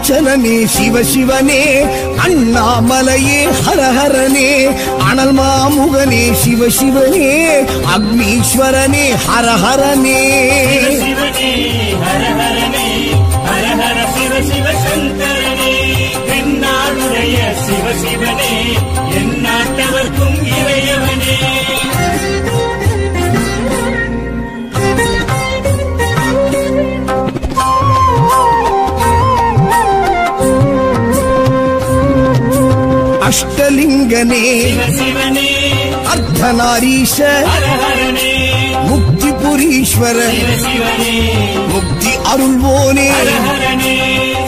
அருணாச்சலனே சிவசிவனே அண்ணாமலையே ஹரஹரனே அனல் மாமுகனே சிவசிவனே அக்னீஸ்வரனே ஹரஹரனே சிவனே ஹரஹரனே ஹரஹர சிவ சிவ சங்கரனே தென்னாடுடைய சிவசிவனே எந்நாட்டவர்க்கும் இறையவனே அஷ்டலிங்கனே சிவசிவனே அர்த்தநாரீஷ ஹரஹரனே முக்திபுரீஸ்வர சிவசிவனே முக்தி அருள்வோனே ஹரஹரனே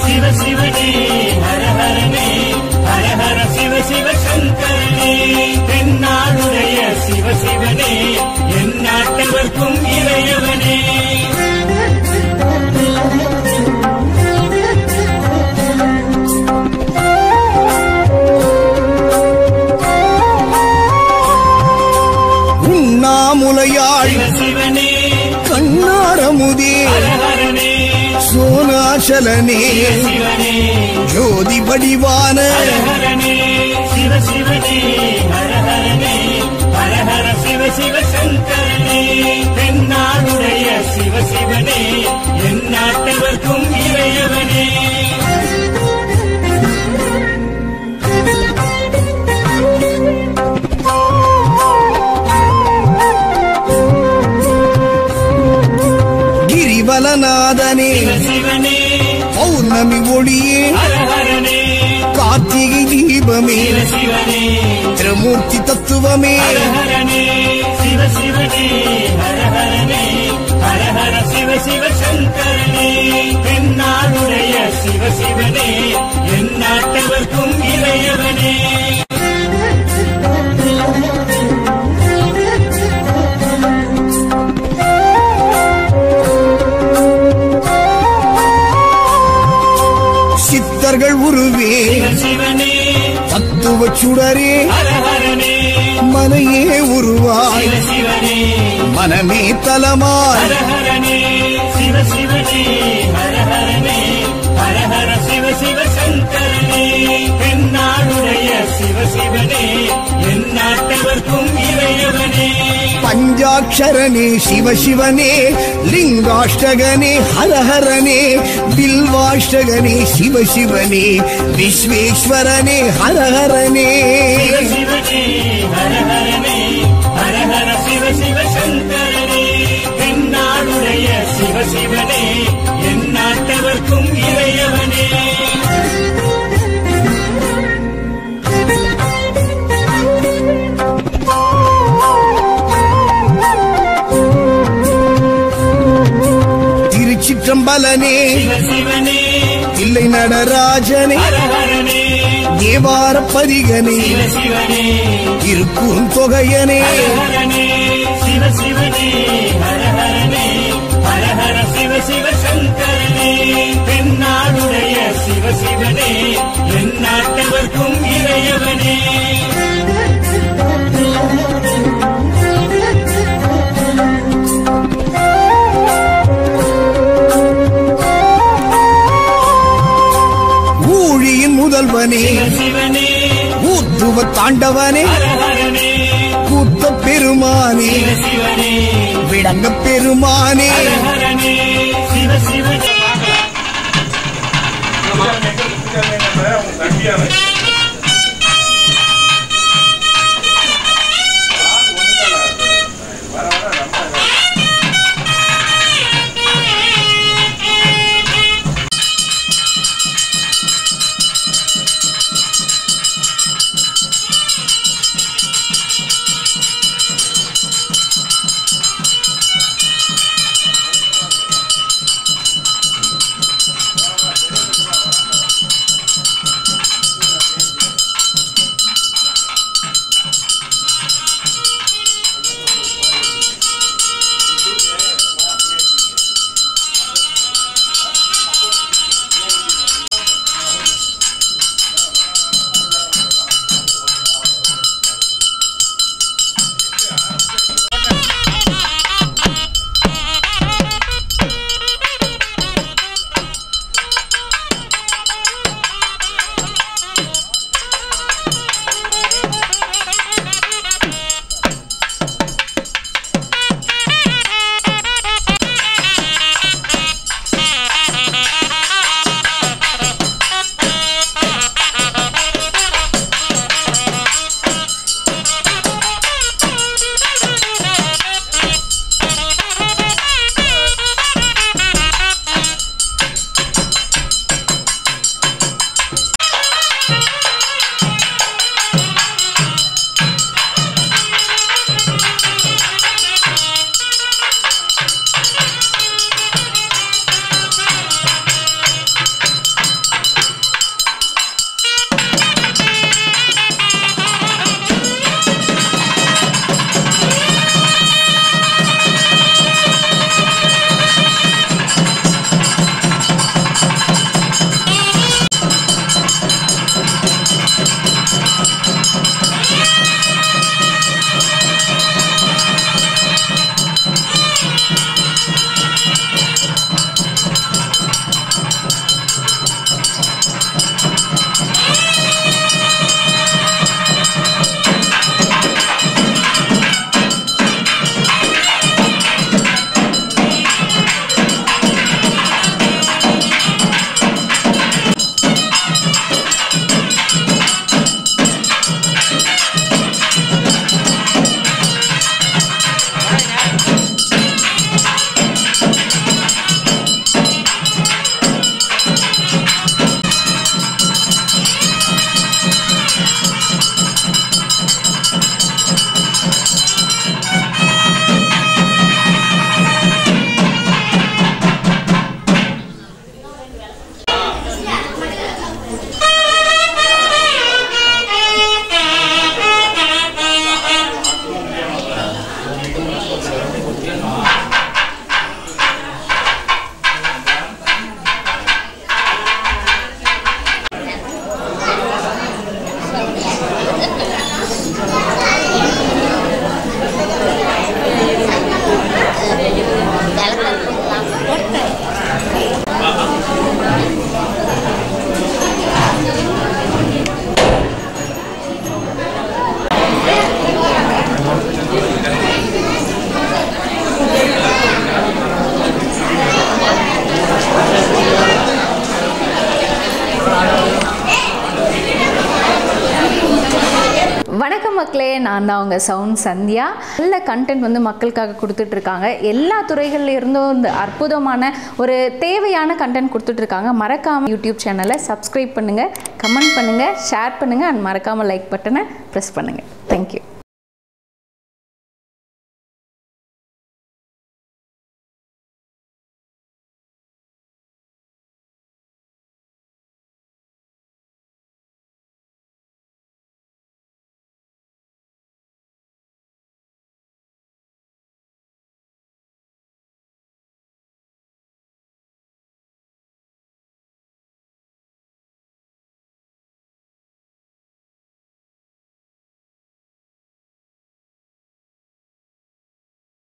சிவசிவனே ஹரஹரனே ஹரஹர சிவ சிவ சங்கரனே தென்னாடுடைய சிவசிவனே எந்நாட்டவர்க்கும் இறையவனே உண்ணாமுலையாள் சிவசிவனே கண்ணாரமுதே ஹரஹரனே சோனாசலனே சிவனே ஜோதி வடிவான ஹரஹரனே சிவசிவனே ஹரஹரனே ஹரஹர சிவ சிவ சங்கரனே தென்னாடுடைய சிவசிவனே எந்நாட்டவர்க்கும் இறையவனே கிரிவலநாதனே சிவசிவனே பௌர்ணமி ஒளியே ஹரஹரனே கார்த்திகை தீபமே சிவசிவனே திருமூர்த்தி தத்துவமே ஹரஹரனே சிவசிவனே ஹரஹரனே ஹரஹர சிவ சிவ சங்கரனே தென்னாடுடைய சிவசிவனே எந்நாட்டவர்க்கும் இறையவனே சித்தர்கள் உருவே சிவசிவனே தத்துவ சுடரே ஹரஹரனே மனையே உருவாய் சிவசிவனே மனமே தலமாய் ஹரஹரனே சிவசிவனே ஹரஹரனே ஹரஹர சிவ சிவ சங்கரனே தென்னாடுடைய சிவசிவனே எந்நாட்டவர்க்கும் இறையவனே பஞ்சாட்சரனே சிவசிவனே லிங்காஷ்டகனே ஹரஹரனே பில்வாஷ்டகனே சிவசிவனே விஸ்வேஸ்வரனே ஹரஹரனே சிவசிவனே ஹரஹரனே ஹரஹர சிவ சிவ சங்கரனே தென்னாடுடைய சிவசிவனே எந்நாட்டவர்க்கும் இறையவனே திருச்சிற்றம்பலனே சிவசிவனே தில்லை நடராஜனே ஹரஹரனே தேவார பதிகனே சிவசிவனே திருக்குறுந்தொகையனே ஹரஹரனே சிவசிவனே ஹரஹரனே ஹரஹர சிவ சிவ சங்கரனே தென்னாடுடைய சிவசிவனே எந்நாட்டவர்க்கும் இறையவனே ஊழியின் முதல்வனே சிவசிவனே ஊத்துவ தாண்டவனே ஹரஹரனே கூத்த பெருமானே சிவசிவனே விளங்க பெருமானே ஹரஹரனே சிவசிவனே நான் தான் அவங்க சவுண்ட் சந்தியா. நல்ல கண்டென்ட் வந்து மக்களுக்காக கொடுத்துட்ருக்காங்க. எல்லா துறைகள்ல இருந்தும் இந்த அற்புதமான ஒரு தேவையான கண்டென்ட் கொடுத்துட்ருக்காங்க. மறக்காமல் யூடியூப் சேனலை சப்ஸ்கிரைப் பண்ணுங்கள், கமெண்ட் பண்ணுங்கள், ஷேர் பண்ணுங்கள் அண்ட் மறக்காமல் லைக் பட்டனை ப்ரெஸ் பண்ணுங்கள். தேங்க்யூ.